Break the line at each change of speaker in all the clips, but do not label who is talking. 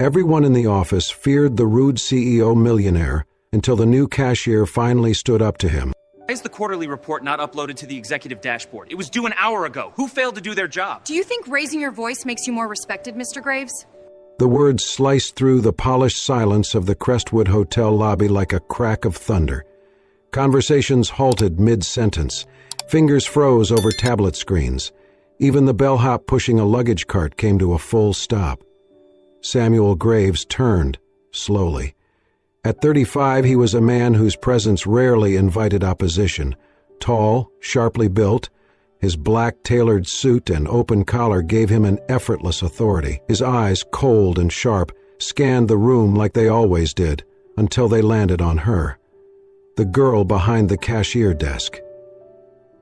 Everyone in the office feared the rude CEO Millionaire until the new cashier finally stood up to him.
Why is the quarterly report not uploaded to the executive dashboard? It was due an hour ago. Who failed to do their job?
Do you think raising your voice makes you more respected, Mr. Graves?
The words sliced through the polished silence of the Crestwood Hotel lobby like a crack of thunder. Conversations halted mid-sentence. Fingers froze over tablet screens. Even the bellhop pushing a luggage cart came to a full stop. Samuel Graves turned, slowly. At 35, he was a man whose presence rarely invited opposition. Tall, sharply built, his black tailored suit and open collar gave him an effortless authority. His eyes, cold and sharp, scanned the room like they always did, until they landed on her, the girl behind the cashier desk.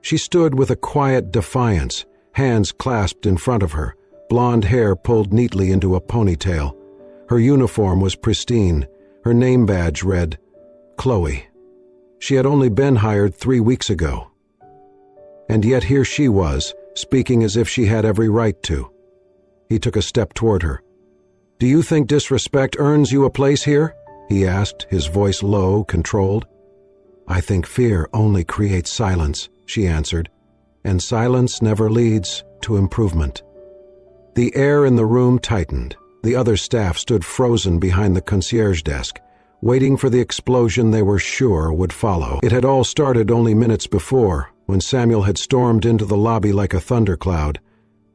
She stood with a quiet defiance, hands clasped in front of her, blonde hair pulled neatly into a ponytail. Her uniform was pristine. Her name badge read, Chloe. She had only been hired 3 weeks ago. And yet here she was, speaking as if she had every right to. He took a step toward her. "Do you think disrespect earns you a place here?" he asked, his voice low, controlled. "I think fear only creates silence," she answered, "and silence never leads to improvement." The air in the room tightened. The other staff stood frozen behind the concierge desk, waiting for the explosion they were sure would follow. It had all started only minutes before, when Samuel had stormed into the lobby like a thundercloud.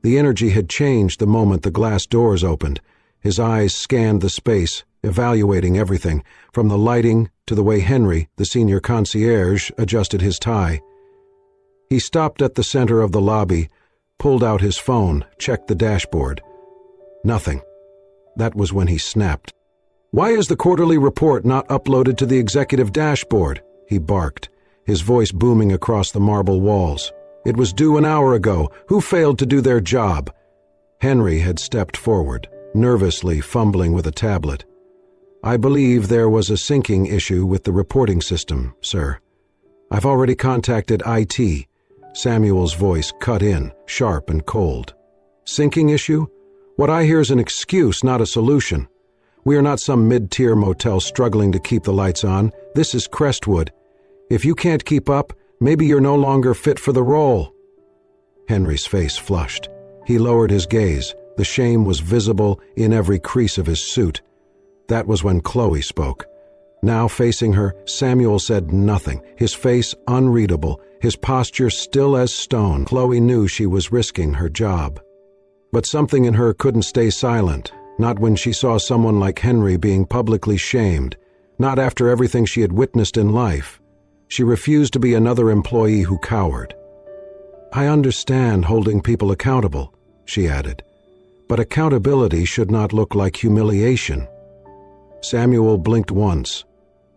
The energy had changed the moment the glass doors opened. His eyes scanned the space, evaluating everything, from the lighting to the way Henry, the senior concierge, adjusted his tie. He stopped at the center of the lobby, pulled out his phone, checked the dashboard. Nothing. That was when he snapped. "Why is the quarterly report not uploaded to the executive dashboard?" he barked, his voice booming across the marble walls. "It was due an hour ago. Who failed to do their job?" Henry had stepped forward, nervously fumbling with a tablet. "I believe there was a syncing issue with the reporting system, sir. I've already contacted IT." Samuel's voice cut in, sharp and cold. "Syncing issue? What I hear is an excuse, not a solution. We are not some mid-tier motel struggling to keep the lights on. This is Crestwood. If you can't keep up, maybe you're no longer fit for the role." Henry's face flushed. He lowered his gaze. The shame was visible in every crease of his suit. That was when Chloe spoke. Now facing her, Samuel said nothing, his face unreadable, his posture still as stone. Chloe knew she was risking her job. But something in her couldn't stay silent, not when she saw someone like Henry being publicly shamed, not after everything she had witnessed in life. She refused to be another employee who cowered. "I understand holding people accountable," she added, "but accountability should not look like humiliation." Samuel blinked once.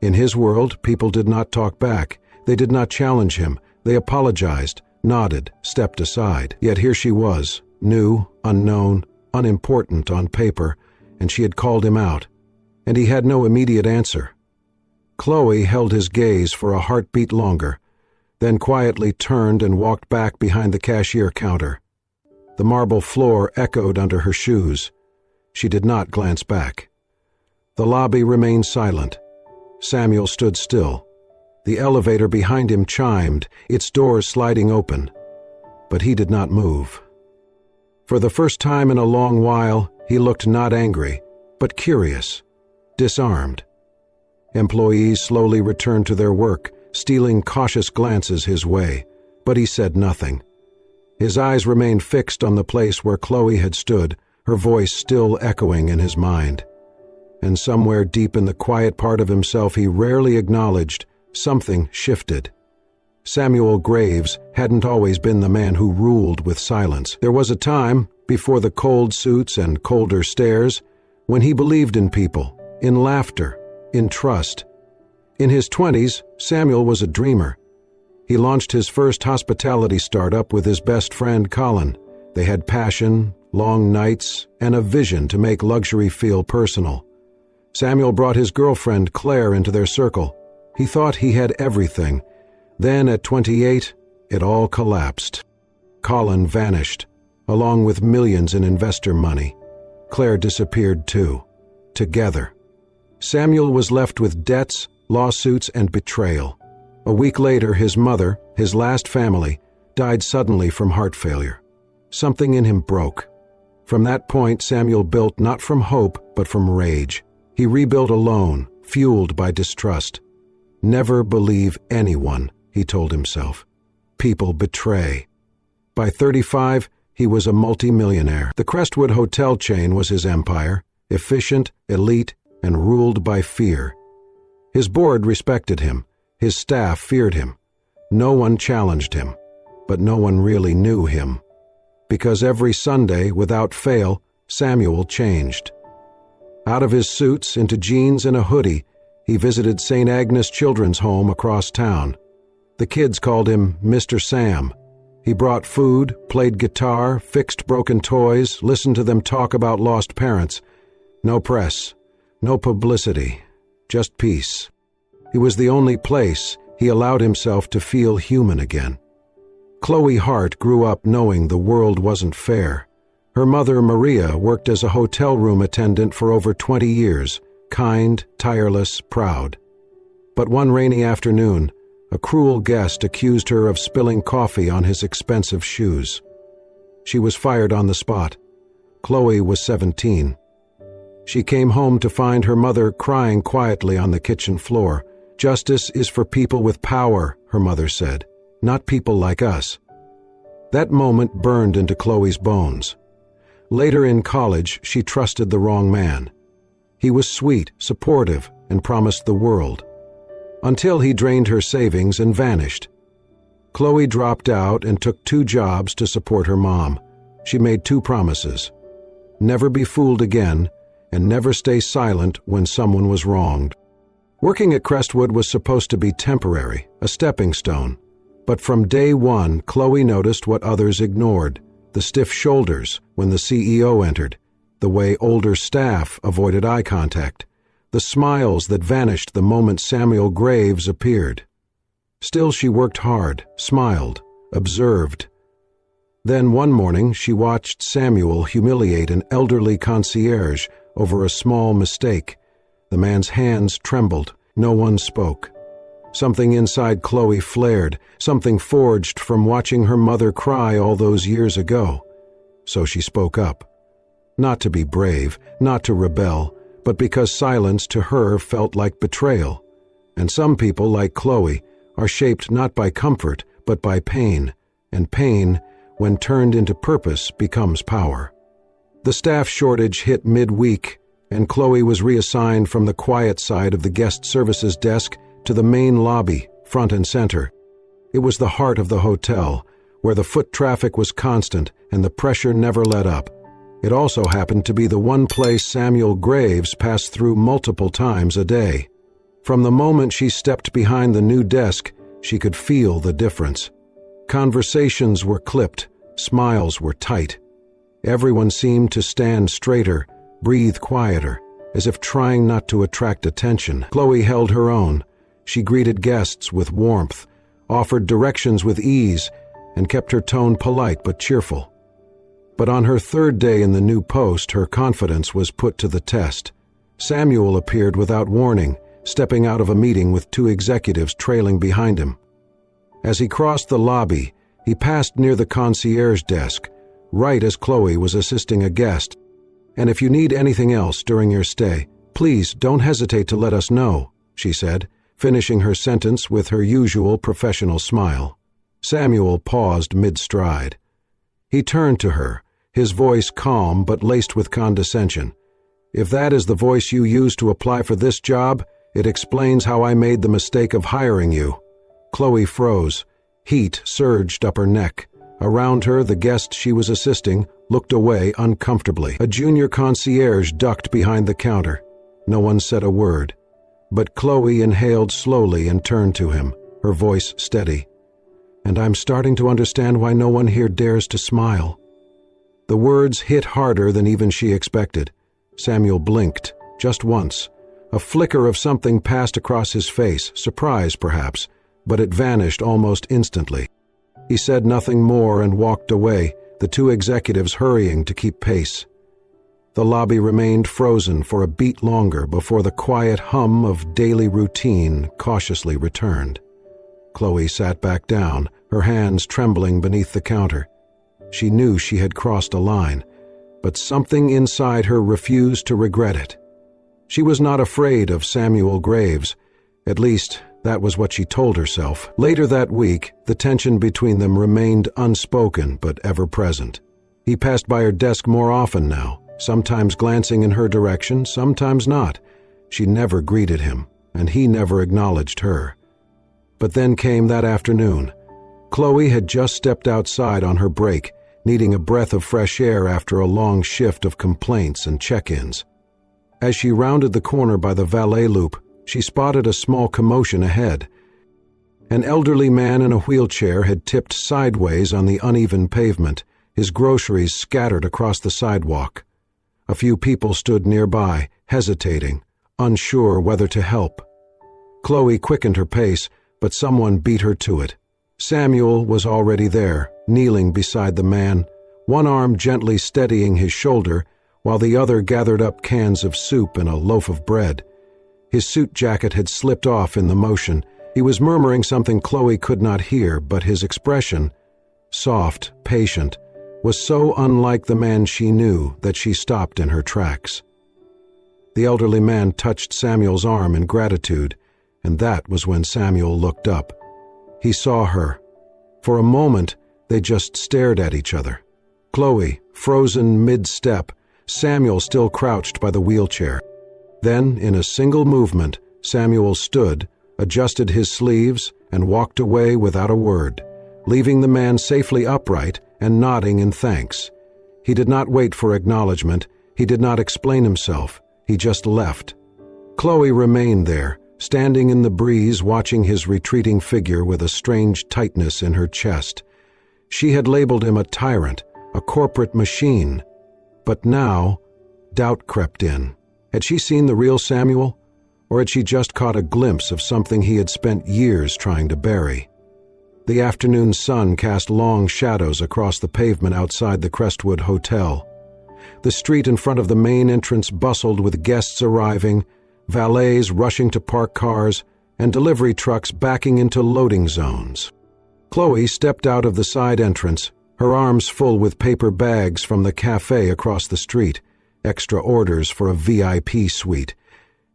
In his world, people did not talk back. They did not challenge him. They apologized, nodded, stepped aside. Yet here she was, new, unknown, unimportant on paper, and she had called him out. And he had no immediate answer. Chloe held his gaze for a heartbeat longer, then quietly turned and walked back behind the cashier counter. The marble floor echoed under her shoes. She did not glance back. The lobby remained silent. Samuel stood still. The elevator behind him chimed, its doors sliding open. But he did not move. For the first time in a long while, he looked not angry, but curious, disarmed. Employees slowly returned to their work, stealing cautious glances his way, but he said nothing. His eyes remained fixed on the place where Chloe had stood, her voice still echoing in his mind. And somewhere deep in the quiet part of himself he rarely acknowledged, something shifted. Samuel Graves hadn't always been the man who ruled with silence. There was a time, before the cold suits and colder stares, when he believed in people, in laughter, in trust. In his 20s, Samuel was a dreamer. He launched his first hospitality startup with his best friend Colin. They had passion, long nights, and a vision to make luxury feel personal. Samuel brought his girlfriend Claire into their circle. He thought he had everything. Then at 28, it all collapsed. Colin vanished, along with millions in investor money. Claire disappeared too. together. Samuel was left with debts, lawsuits, and betrayal. A week later, his mother, his last family, died suddenly from heart failure. Something in him broke. From that point, Samuel built not from hope, but from rage. He rebuilt alone, fueled by distrust. Never believe anyone, he told himself. People betray. By 35, he was a multi-millionaire. The Crestwood hotel chain was his empire, efficient, elite, and ruled by fear. His board respected him. His staff feared him. No one challenged him, but no one really knew him. Because every Sunday, without fail, Samuel changed. Out of his suits into jeans and a hoodie, he visited St. Agnes Children's Home across town. The kids called him Mr. Sam. He brought food, played guitar, fixed broken toys, listened to them talk about lost parents. No press, no publicity, just peace. He was the only place he allowed himself to feel human again. Chloe Hart grew up knowing the world wasn't fair. Her mother, Maria, worked as a hotel room attendant for over 20 years, kind, tireless, proud. But one rainy afternoon, a cruel guest accused her of spilling coffee on his expensive shoes. She was fired on the spot. Chloe was 17. She came home to find her mother crying quietly on the kitchen floor. "Justice is for people with power," her mother said, "not people like us." That moment burned into Chloe's bones. Later in college, she trusted the wrong man. He was sweet, supportive, and promised the world. Until he drained her savings and vanished. Chloe dropped out and took 2 jobs to support her mom. She made 2 promises: never be fooled again, and never stay silent when someone was wronged. Working at Crestwood was supposed to be temporary, a stepping stone. But from day one, Chloe noticed what others ignored: the stiff shoulders when the CEO entered, the way older staff avoided eye contact, the smiles that vanished the moment Samuel Graves appeared. Still, she worked hard, smiled, observed. Then one morning, she watched Samuel humiliate an elderly concierge over a small mistake. The man's hands trembled. No one spoke. Something inside Chloe flared, something forged from watching her mother cry all those years ago. So she spoke up. Not to be brave, not to rebel, but because silence to her felt like betrayal. And some people, like Chloe, are shaped not by comfort, but by pain. And pain, when turned into purpose, becomes power. The staff shortage hit mid-week, and Chloe was reassigned from the quiet side of the guest services desk to the main lobby, front and center. It was the heart of the hotel, where the foot traffic was constant and the pressure never let up. It also happened to be the one place Samuel Graves passed through multiple times a day. From the moment she stepped behind the new desk, she could feel the difference. Conversations were clipped, smiles were tight. Everyone seemed to stand straighter, breathe quieter, as if trying not to attract attention. Chloe held her own. She greeted guests with warmth, offered directions with ease, and kept her tone polite but cheerful. But on her 3rd day in the new post, her confidence was put to the test. Samuel appeared without warning, stepping out of a meeting with 2 executives trailing behind him. As he crossed the lobby, he passed near the concierge desk, right as Chloe was assisting a guest. "And if you need anything else during your stay, please don't hesitate to let us know," she said, finishing her sentence with her usual professional smile. Samuel paused mid-stride. He turned to her, his voice calm but laced with condescension. "If that is the voice you use to apply for this job, it explains how I made the mistake of hiring you." Chloe froze. Heat surged up her neck. Around her, the guest she was assisting looked away uncomfortably. A junior concierge ducked behind the counter. No one said a word. But Chloe inhaled slowly and turned to him, her voice steady. "And I'm starting to understand why no one here dares to smile." The words hit harder than even she expected. Samuel blinked, just once. A flicker of something passed across his face, surprise perhaps, but it vanished almost instantly. He said nothing more and walked away, the 2 executives hurrying to keep pace. The lobby remained frozen for a beat longer before the quiet hum of daily routine cautiously returned. Chloe sat back down, her hands trembling beneath the counter. She knew she had crossed a line, but something inside her refused to regret it. She was not afraid of Samuel Graves. At least, that was what she told herself. Later that week, the tension between them remained unspoken but ever present. He passed by her desk more often now, sometimes glancing in her direction, sometimes not. She never greeted him, and he never acknowledged her. But then came that afternoon. Chloe had just stepped outside on her break, needing a breath of fresh air after a long shift of complaints and check-ins. As she rounded the corner by the valet loop, she spotted a small commotion ahead. An elderly man in a wheelchair had tipped sideways on the uneven pavement, his groceries scattered across the sidewalk. A few people stood nearby, hesitating, unsure whether to help. Chloe quickened her pace, but someone beat her to it. Samuel was already there, kneeling beside the man, one arm gently steadying his shoulder, while the other gathered up cans of soup and a loaf of bread. His suit jacket had slipped off in the motion. He was murmuring something Chloe could not hear, but his expression, soft, patient, was so unlike the man she knew that she stopped in her tracks. The elderly man touched Samuel's arm in gratitude, and that was when Samuel looked up. He saw her. For a moment, they just stared at each other. Chloe, frozen mid-step, Samuel still crouched by the wheelchair. Then, in a single movement, Samuel stood, adjusted his sleeves, and walked away without a word, leaving the man safely upright and nodding in thanks. He did not wait for acknowledgement. He did not explain himself. He just left. Chloe remained there, standing in the breeze, watching his retreating figure with a strange tightness in her chest. She had labeled him a tyrant, a corporate machine. But now, doubt crept in. Had she seen the real Samuel, or had she just caught a glimpse of something he had spent years trying to bury? The afternoon sun cast long shadows across the pavement outside the Crestwood Hotel. The street in front of the main entrance bustled with guests arriving, valets rushing to park cars, and delivery trucks backing into loading zones. Chloe stepped out of the side entrance, her arms full with paper bags from the cafe across the street, extra orders for a VIP suite.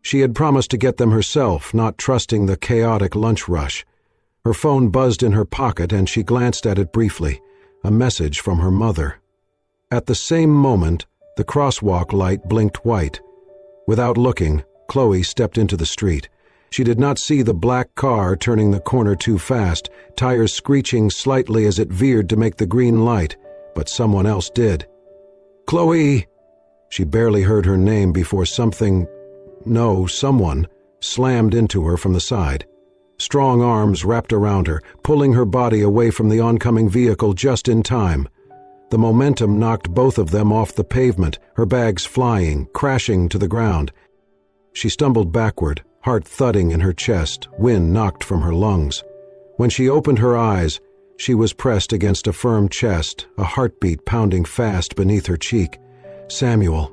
She had promised to get them herself, not trusting the chaotic lunch rush. Her phone buzzed in her pocket and she glanced at it briefly, a message from her mother. At the same moment, the crosswalk light blinked white. Without looking, Chloe stepped into the street. She did not see the black car turning the corner too fast, tires screeching slightly as it veered to make the green light, but someone else did. "Chloe!" She barely heard her name before someone slammed into her from the side. Strong arms wrapped around her, pulling her body away from the oncoming vehicle just in time. The momentum knocked both of them off the pavement, her bags flying, crashing to the ground. She stumbled backward, heart thudding in her chest, wind knocked from her lungs. When she opened her eyes, she was pressed against a firm chest, a heartbeat pounding fast beneath her cheek. Samuel.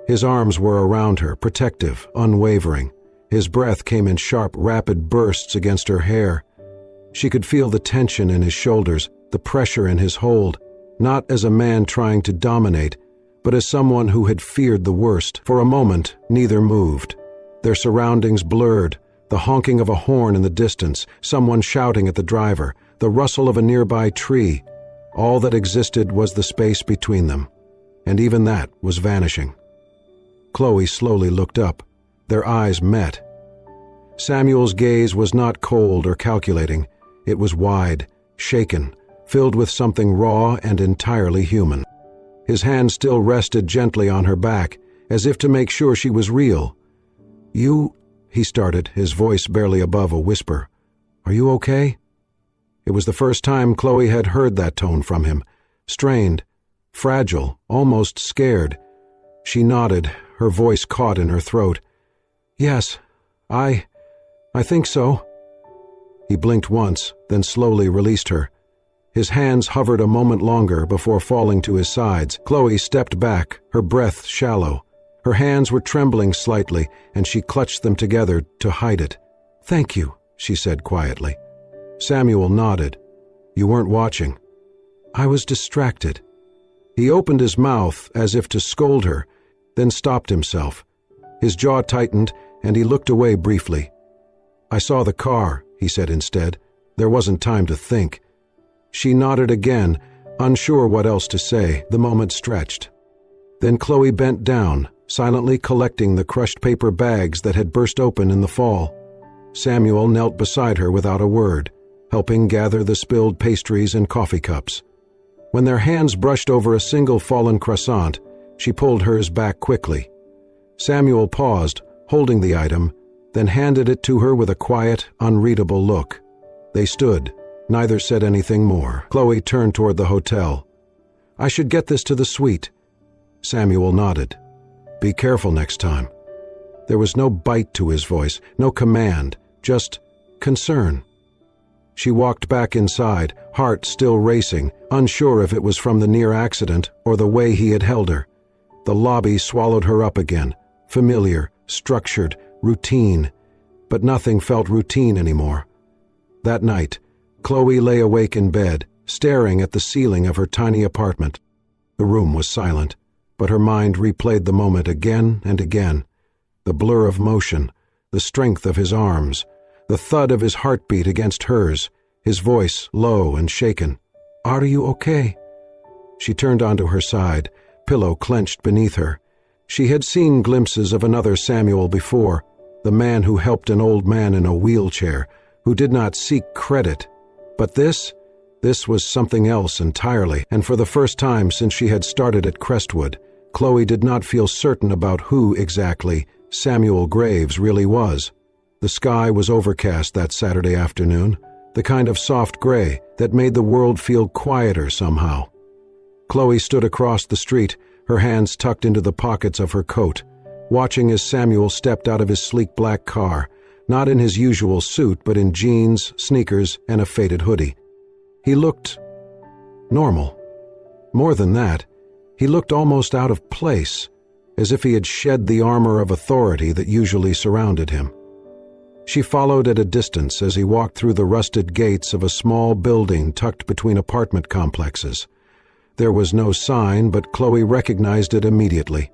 His arms were around her, protective, unwavering. His breath came in sharp, rapid bursts against her hair. She could feel the tension in his shoulders, the pressure in his hold, not as a man trying to dominate, but as someone who had feared the worst. For a moment, neither moved. Their surroundings blurred, the honking of a horn in the distance, someone shouting at the driver, the rustle of a nearby tree. All that existed was the space between them, and even that was vanishing. Chloe slowly looked up. Their eyes met. Samuel's gaze was not cold or calculating. It was wide, shaken, filled with something raw and entirely human. His hand still rested gently on her back, as if to make sure she was real. "You," he started, his voice barely above a whisper. "Are you okay?" It was the first time Chloe had heard that tone from him, strained, fragile, almost scared. She nodded, her voice caught in her throat. "Yes, I think so." He blinked once, then slowly released her. His hands hovered a moment longer before falling to his sides. Chloe stepped back, her breath shallow. Her hands were trembling slightly, and she clutched them together to hide it. "Thank you," she said quietly. Samuel nodded. "You weren't watching." "I was distracted." He opened his mouth as if to scold her, then stopped himself. His jaw tightened, and he looked away briefly. "I saw the car," he said instead. "There wasn't time to think." She nodded again, unsure what else to say. The moment stretched. Then Chloe bent down, silently collecting the crushed paper bags that had burst open in the fall. Samuel knelt beside her without a word, helping gather the spilled pastries and coffee cups. When their hands brushed over a single fallen croissant, she pulled hers back quickly. Samuel paused, holding the item, then handed it to her with a quiet, unreadable look. They stood. Neither said anything more. Chloe turned toward the hotel. "I should get this to the suite." Samuel nodded. "Be careful next time." There was no bite to his voice, no command, just concern. She walked back inside, heart still racing, unsure if it was from the near accident or the way he had held her. The lobby swallowed her up again, familiar, structured, routine. But nothing felt routine anymore. That night, Chloe lay awake in bed, staring at the ceiling of her tiny apartment. The room was silent, but her mind replayed the moment again and again. The blur of motion, the strength of his arms, the thud of his heartbeat against hers, his voice low and shaken. "Are you okay?" She turned onto her side, pillow clenched beneath her. She had seen glimpses of another Samuel before, the man who helped an old man in a wheelchair, who did not seek credit. But this was something else entirely, and for the first time since she had started at Crestwood, Chloe did not feel certain about who exactly Samuel Graves really was. The sky was overcast that Saturday afternoon, the kind of soft gray that made the world feel quieter somehow. Chloe stood across the street, her hands tucked into the pockets of her coat, watching as Samuel stepped out of his sleek black car, not in his usual suit but in jeans, sneakers, and a faded hoodie. He looked normal. More than that, he looked almost out of place, as if he had shed the armor of authority that usually surrounded him. She followed at a distance as he walked through the rusted gates of a small building tucked between apartment complexes. There was no sign, but Chloe recognized it immediately.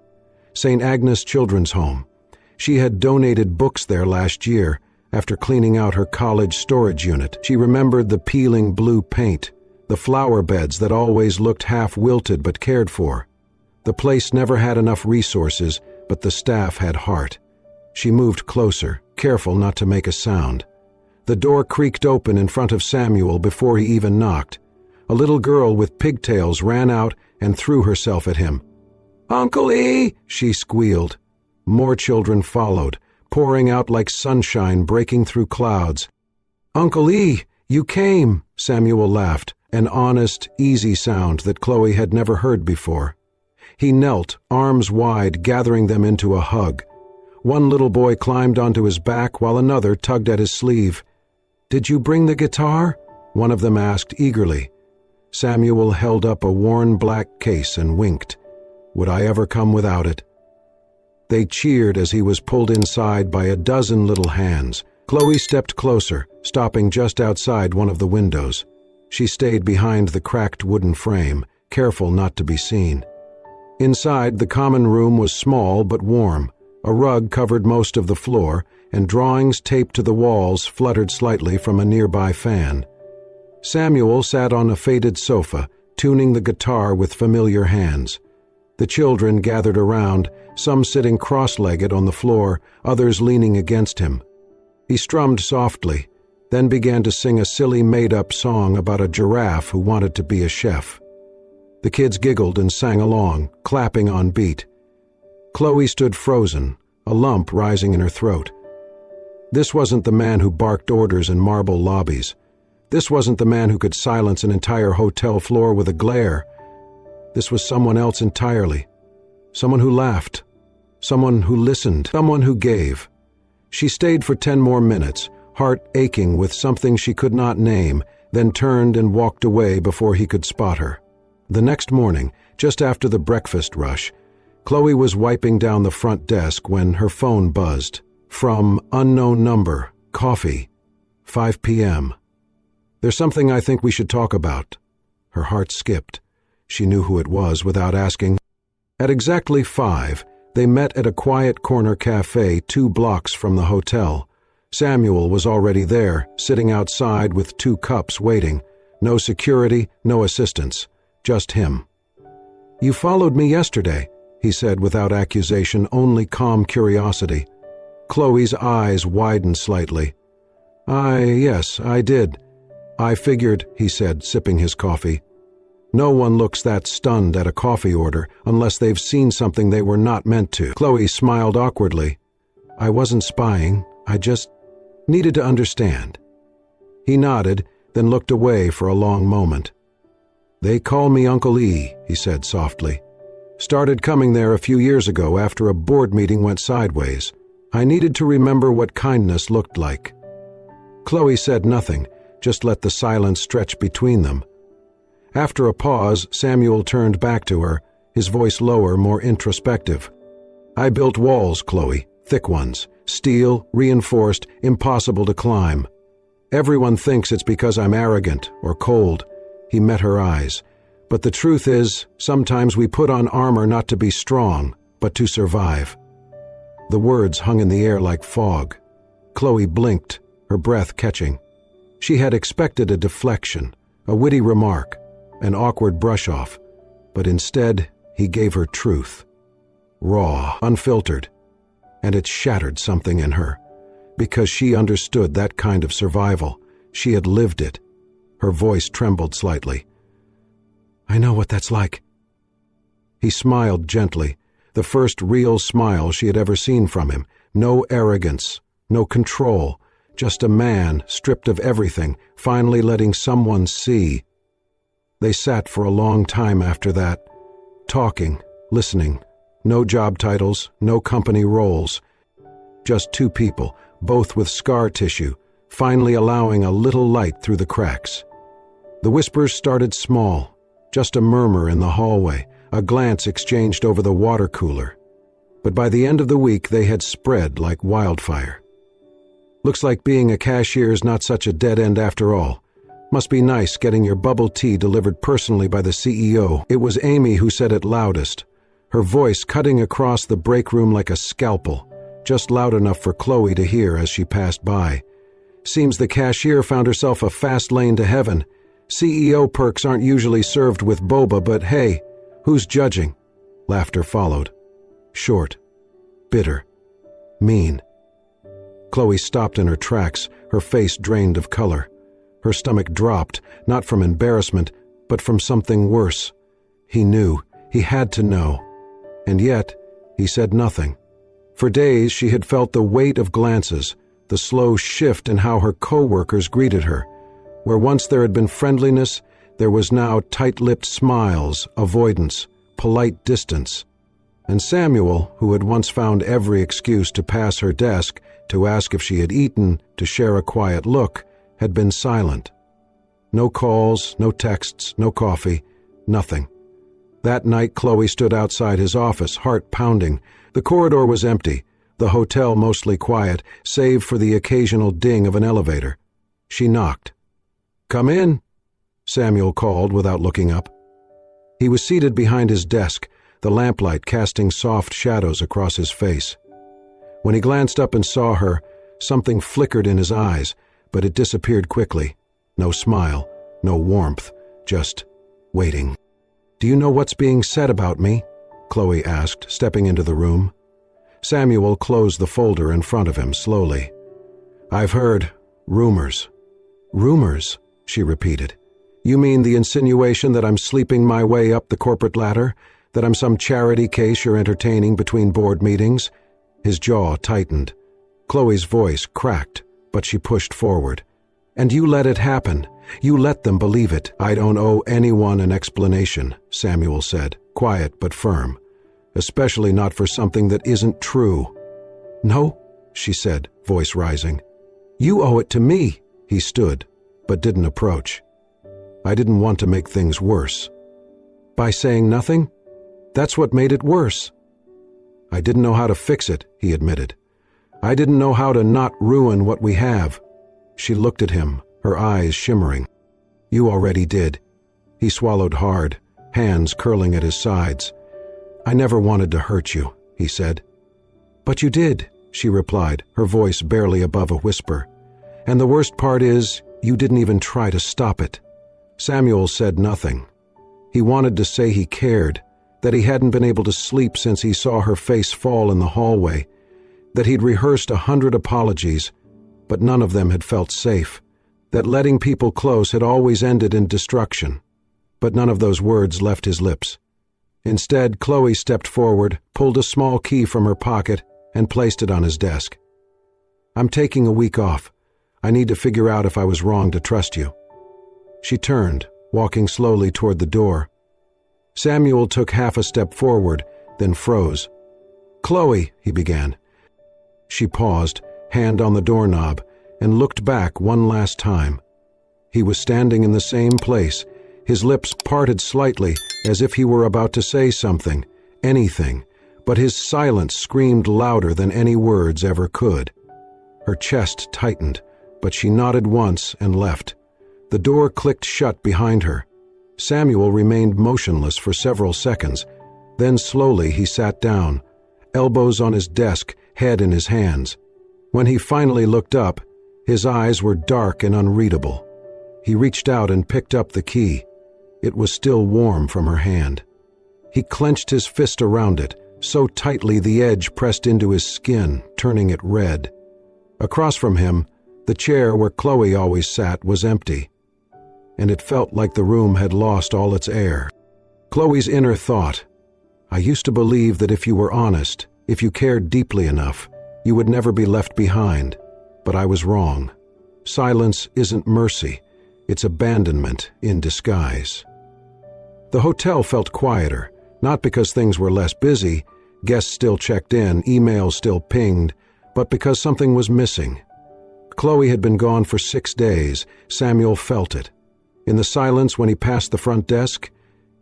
St. Agnes Children's Home. She had donated books there last year, after cleaning out her college storage unit. She remembered the peeling blue paint, the flower beds that always looked half wilted but cared for. The place never had enough resources, but the staff had heart. She moved closer, careful not to make a sound. The door creaked open in front of Samuel before he even knocked. A little girl with pigtails ran out and threw herself at him. "Uncle E!" she squealed. More children followed, pouring out like sunshine breaking through clouds. "Uncle E, you came!" Samuel laughed, an honest, easy sound that Chloe had never heard before. He knelt, arms wide, gathering them into a hug. One little boy climbed onto his back while another tugged at his sleeve. "Did you bring the guitar?" one of them asked eagerly. Samuel held up a worn black case and winked. Would I ever come without it? They cheered as he was pulled inside by a dozen little hands. Chloe stepped closer, stopping just outside one of the windows. She stayed behind the cracked wooden frame, careful not to be seen. Inside, the common room was small but warm. A rug covered most of the floor, and drawings taped to the walls fluttered slightly from a nearby fan. Samuel sat on a faded sofa, tuning the guitar with familiar hands. The children gathered around, some sitting cross-legged on the floor, others leaning against him. He strummed softly, then began to sing a silly made-up song about a giraffe who wanted to be a chef. The kids giggled and sang along, clapping on beat. Chloe stood frozen, a lump rising in her throat. This wasn't the man who barked orders in marble lobbies. This wasn't the man who could silence an entire hotel floor with a glare. This was someone else entirely. Someone who laughed. Someone who listened. Someone who gave. She stayed for 10 more minutes, heart aching with something she could not name, then turned and walked away before he could spot her. The next morning, just after the breakfast rush, Chloe was wiping down the front desk when her phone buzzed. From unknown number, coffee, 5 p.m. "There's something I think we should talk about." Her heart skipped. She knew who it was without asking. At exactly 5, they met at a quiet corner cafe 2 blocks from the hotel. Samuel was already there, sitting outside with 2 cups waiting. No security, no assistance, just him. "You followed me yesterday," he said without accusation, only calm curiosity. Chloe's eyes widened slightly. Yes, I did. I figured," he said, sipping his coffee. No one looks that stunned at a coffee order unless they've seen something they were not meant to. Chloe smiled awkwardly. "I wasn't spying. I just needed to understand." He nodded, then looked away for a long moment. "They call me Uncle E," he said softly. "Started coming there a few years ago after a board meeting went sideways. I needed to remember what kindness looked like." Chloe said nothing, just let the silence stretch between them. After a pause, Samuel turned back to her, his voice lower, more introspective. "I built walls, Chloe, thick ones, steel, reinforced, impossible to climb. Everyone thinks it's because I'm arrogant or cold." He met her eyes. "But the truth is, sometimes we put on armor not to be strong, but to survive." The words hung in the air like fog. Chloe blinked, her breath catching. She had expected a deflection, a witty remark, an awkward brush-off, but instead he gave her truth. Raw, unfiltered, and it shattered something in her, because she understood that kind of survival. She had lived it. Her voice trembled slightly. "I know what that's like." He smiled gently, the first real smile she had ever seen from him. No arrogance, no control, just a man stripped of everything, finally letting someone see. They sat for a long time after that, talking, listening. No job titles, no company roles. Just 2 people, both with scar tissue, finally allowing a little light through the cracks. The whispers started small, just a murmur in the hallway, a glance exchanged over the water cooler. But by the end of the week they had spread like wildfire. "Looks like being a cashier's not such a dead end after all. Must be nice getting your bubble tea delivered personally by the CEO." It was Amy who said it loudest, her voice cutting across the break room like a scalpel, just loud enough for Chloe to hear as she passed by. "Seems the cashier found herself a fast lane to heaven. CEO perks aren't usually served with boba, but hey, who's judging?" Laughter followed. Short, bitter, mean. Chloe stopped in her tracks, her face drained of color. Her stomach dropped, not from embarrassment, but from something worse. He knew. He had to know. And yet, he said nothing. For days she had felt the weight of glances, the slow shift in how her co-workers greeted her. Where once there had been friendliness, there was now tight-lipped smiles, avoidance, polite distance. And Samuel, who had once found every excuse to pass her desk, to ask if she had eaten, to share a quiet look, had been silent. No calls, no texts, no coffee, nothing. That night Chloe stood outside his office, heart pounding. The corridor was empty, the hotel mostly quiet, save for the occasional ding of an elevator. She knocked. "Come in," Samuel called without looking up. He was seated behind his desk, the lamplight casting soft shadows across his face. When he glanced up and saw her, something flickered in his eyes, but it disappeared quickly. No smile, no warmth, just waiting. "Do you know what's being said about me?" Chloe asked, stepping into the room. Samuel closed the folder in front of him slowly. "I've heard rumors." "Rumors?" she repeated. "You mean the insinuation that I'm sleeping my way up the corporate ladder? That I'm some charity case you're entertaining between board meetings?" His jaw tightened. Chloe's voice cracked, but she pushed forward. "And you let it happen. You let them believe it." "I don't owe anyone an explanation," Samuel said, quiet but firm. "Especially not for something that isn't true." "No," she said, voice rising. "You owe it to me." He stood, but didn't approach. I didn't want to make things worse. By saying nothing? That's what made it worse. I didn't know how to fix it, he admitted. I didn't know how to not ruin what we have. She looked at him, her eyes shimmering. You already did. He swallowed hard, hands curling at his sides. I never wanted to hurt you, he said. But you did, she replied, her voice barely above a whisper. And the worst part is, you didn't even try to stop it. Samuel said nothing. He wanted to say he cared, that he hadn't been able to sleep since he saw her face fall in the hallway, that he'd rehearsed 100 apologies, but none of them had felt safe, that letting people close had always ended in destruction. But none of those words left his lips. Instead, Chloe stepped forward, pulled a small key from her pocket, and placed it on his desk. I'm taking a week off. I need to figure out if I was wrong to trust you. She turned, walking slowly toward the door. Samuel took half a step forward, then froze. Chloe, he began. She paused, hand on the doorknob, and looked back one last time. He was standing in the same place, his lips parted slightly as if he were about to say something, anything, but his silence screamed louder than any words ever could. Her chest tightened, but she nodded once and left. The door clicked shut behind her. Samuel remained motionless for several seconds. Then slowly he sat down, elbows on his desk, head in his hands. When he finally looked up, his eyes were dark and unreadable. He reached out and picked up the key. It was still warm from her hand. He clenched his fist around it, so tightly the edge pressed into his skin, turning it red. Across from him, the chair where Chloe always sat was empty, and it felt like the room had lost all its air. Chloe's inner thought, I used to believe that if you were honest, if you cared deeply enough, you would never be left behind. But I was wrong. Silence isn't mercy. It's abandonment in disguise. The hotel felt quieter, not because things were less busy, guests still checked in, emails still pinged, but because something was missing. Chloe had been gone for 6 days. Samuel felt it. In the silence when he passed the front desk,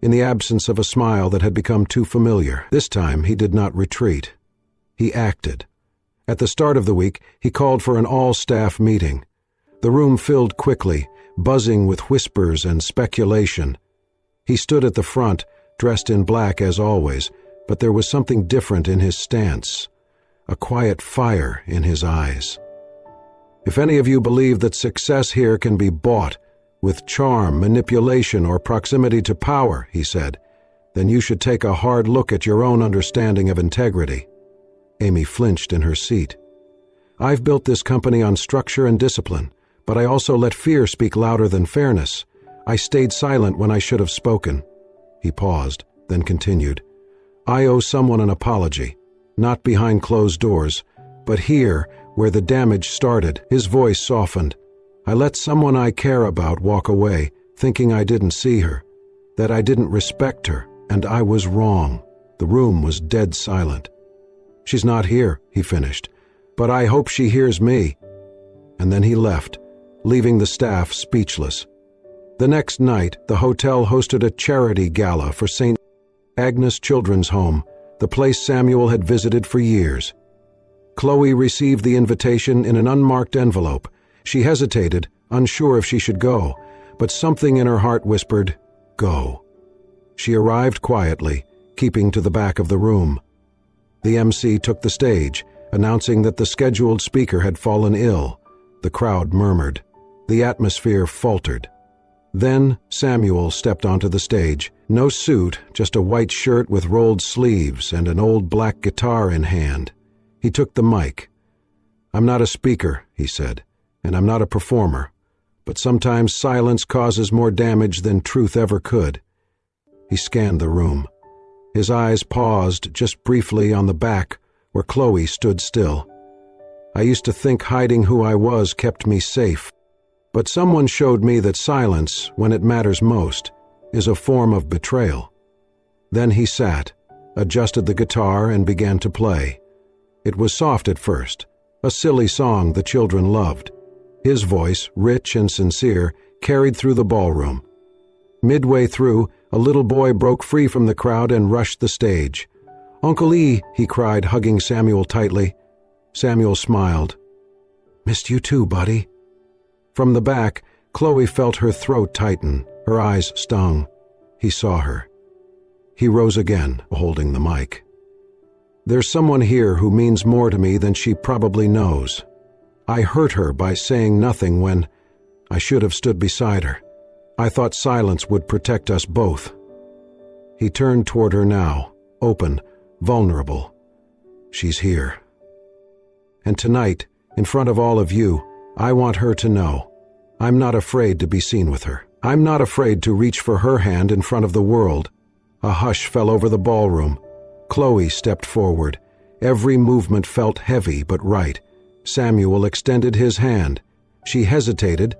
in the absence of a smile that had become too familiar. This time he did not retreat. He acted. At the start of the week, he called for an all-staff meeting. The room filled quickly, buzzing with whispers and speculation. He stood at the front, dressed in black as always, but there was something different in his stance, a quiet fire in his eyes. If any of you believe that success here can be bought with charm, manipulation, or proximity to power, he said, then you should take a hard look at your own understanding of integrity. Amy flinched in her seat. I've built this company on structure and discipline, but I also let fear speak louder than fairness. I stayed silent when I should have spoken. He paused, then continued. I owe someone an apology, not behind closed doors, but here, where the damage started. His voice softened. I let someone I care about walk away, thinking I didn't see her, that I didn't respect her, and I was wrong. The room was dead silent. She's not here, he finished, but I hope she hears me. And then he left, leaving the staff speechless. The next night, the hotel hosted a charity gala for St. Agnes Children's Home, the place Samuel had visited for years. Chloe received the invitation in an unmarked envelope. She hesitated, unsure if she should go, but something in her heart whispered, go. She arrived quietly, keeping to the back of the room. The MC took the stage, announcing that the scheduled speaker had fallen ill. The crowd murmured. The atmosphere faltered. Then Samuel stepped onto the stage. No suit, just a white shirt with rolled sleeves and an old black guitar in hand. He took the mic. I'm not a speaker, he said, and I'm not a performer, but sometimes silence causes more damage than truth ever could. He scanned the room. His eyes paused just briefly on the back where Chloe stood still. I used to think hiding who I was kept me safe, but someone showed me that silence, when it matters most, is a form of betrayal. Then he sat, adjusted the guitar, and began to play. It was soft at first, a silly song the children loved. His voice, rich and sincere, carried through the ballroom. Midway through, a little boy broke free from the crowd and rushed the stage. "Uncle E," he cried, hugging Samuel tightly. Samuel smiled. "Missed you too, buddy." From the back, Chloe felt her throat tighten. Her eyes stung. He saw her. He rose again, holding the mic. "There's someone here who means more to me than she probably knows. I hurt her by saying nothing when I should have stood beside her. I thought silence would protect us both." He turned toward her now, open, vulnerable. "She's here. And tonight, in front of all of you, I want her to know. I'm not afraid to be seen with her. I'm not afraid to reach for her hand in front of the world." A hush fell over the ballroom. Chloe stepped forward. Every movement felt heavy but right. Samuel extended his hand. She hesitated.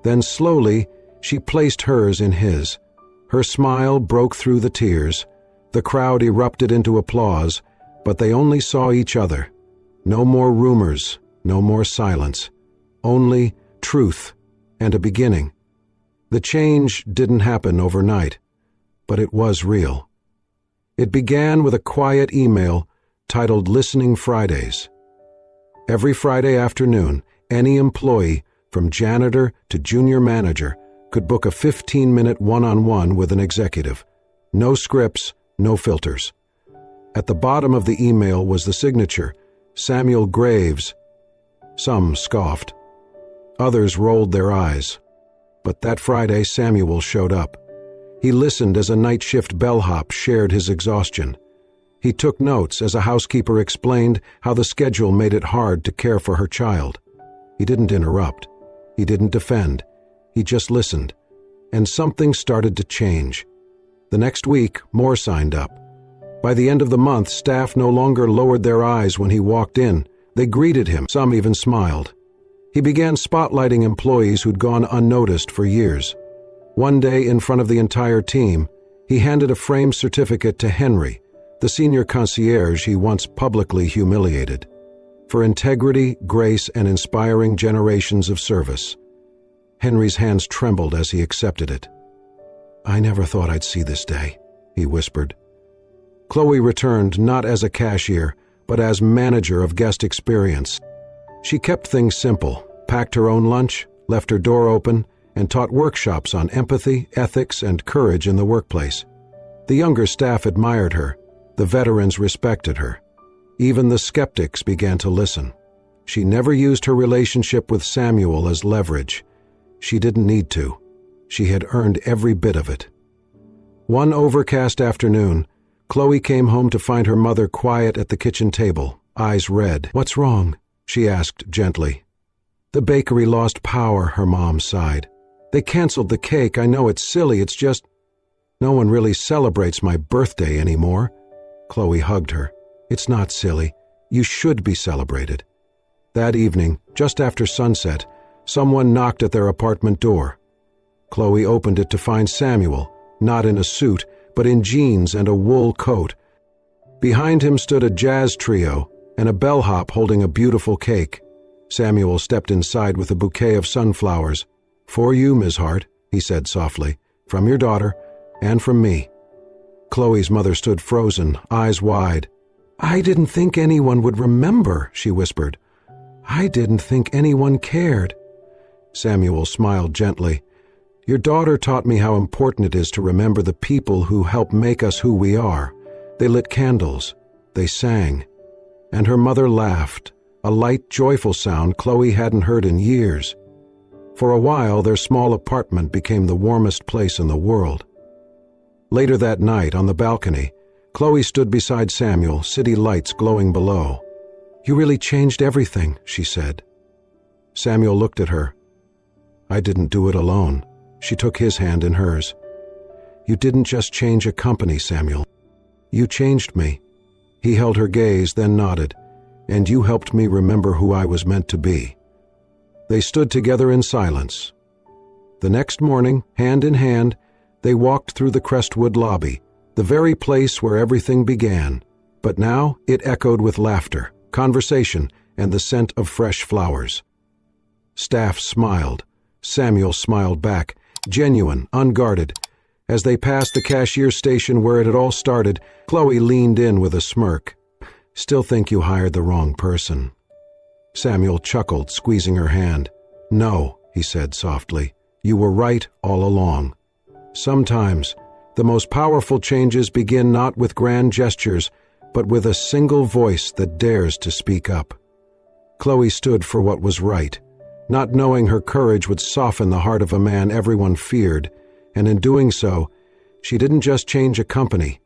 Then slowly, she placed hers in his. Her smile broke through the tears. The crowd erupted into applause, but they only saw each other. No more rumors, no more silence. Only truth and a beginning. The change didn't happen overnight, but it was real. It began with a quiet email titled Listening Fridays. Every Friday afternoon, any employee, from janitor to junior manager, could book a 15-minute one-on-one with an executive. No scripts, no filters. At the bottom of the email was the signature, Samuel Graves. Some scoffed. Others rolled their eyes. But that Friday, Samuel showed up. He listened as a night shift bellhop shared his exhaustion. He took notes as a housekeeper explained how the schedule made it hard to care for her child. He didn't interrupt. He didn't defend. He just listened. And something started to change. The next week, more signed up. By the end of the month, staff no longer lowered their eyes when he walked in. They greeted him. Some even smiled. He began spotlighting employees who'd gone unnoticed for years. One day, in front of the entire team, he handed a framed certificate to Henry, the senior concierge he once publicly humiliated, for integrity, grace, and inspiring generations of service. Henry's hands trembled as he accepted it. "I never thought I'd see this day," he whispered. Chloe returned not as a cashier, but as manager of guest experience. She kept things simple, packed her own lunch, left her door open, and taught workshops on empathy, ethics, and courage in the workplace. The younger staff admired her. The veterans respected her. Even the skeptics began to listen. She never used her relationship with Samuel as leverage. She didn't need to. She had earned every bit of it. One overcast afternoon, Chloe came home to find her mother quiet at the kitchen table, eyes red. "What's wrong?" she asked gently. "The bakery lost power," her mom sighed. "They canceled the cake. I know it's silly, it's just... No one really celebrates my birthday anymore." Chloe hugged her. "It's not silly. You should be celebrated." That evening, just after sunset, someone knocked at their apartment door. Chloe opened it to find Samuel, not in a suit, but in jeans and a wool coat. Behind him stood a jazz trio and a bellhop holding a beautiful cake. Samuel stepped inside with a bouquet of sunflowers. "For you, Ms. Hart," he said softly, "from your daughter, and from me." Chloe's mother stood frozen, eyes wide. "I didn't think anyone would remember," she whispered. "I didn't think anyone cared." Samuel smiled gently. "Your daughter taught me how important it is to remember the people who help make us who we are. They lit candles. They sang." And her mother laughed, a light, joyful sound Chloe hadn't heard in years. For a while, their small apartment became the warmest place in the world. Later that night, on the balcony, Chloe stood beside Samuel, city lights glowing below. "You really changed everything," she said. Samuel looked at her. "I didn't do it alone." She took his hand in hers. "You didn't just change a company, Samuel. You changed me." He held her gaze, then nodded. "And you helped me remember who I was meant to be." They stood together in silence. The next morning, hand in hand, they walked through the Crestwood lobby, the very place where everything began. But now it echoed with laughter, conversation, and the scent of fresh flowers. Staff smiled. Samuel smiled back, genuine, unguarded. As they passed the cashier station where it had all started, Chloe leaned in with a smirk. "Still think you hired the wrong person." Samuel chuckled, squeezing her hand. "No," he said softly. "You were right all along." Sometimes, the most powerful changes begin not with grand gestures, but with a single voice that dares to speak up. Chloe stood for what was right, not knowing her courage would soften the heart of a man everyone feared, and in doing so, she didn't just change a company,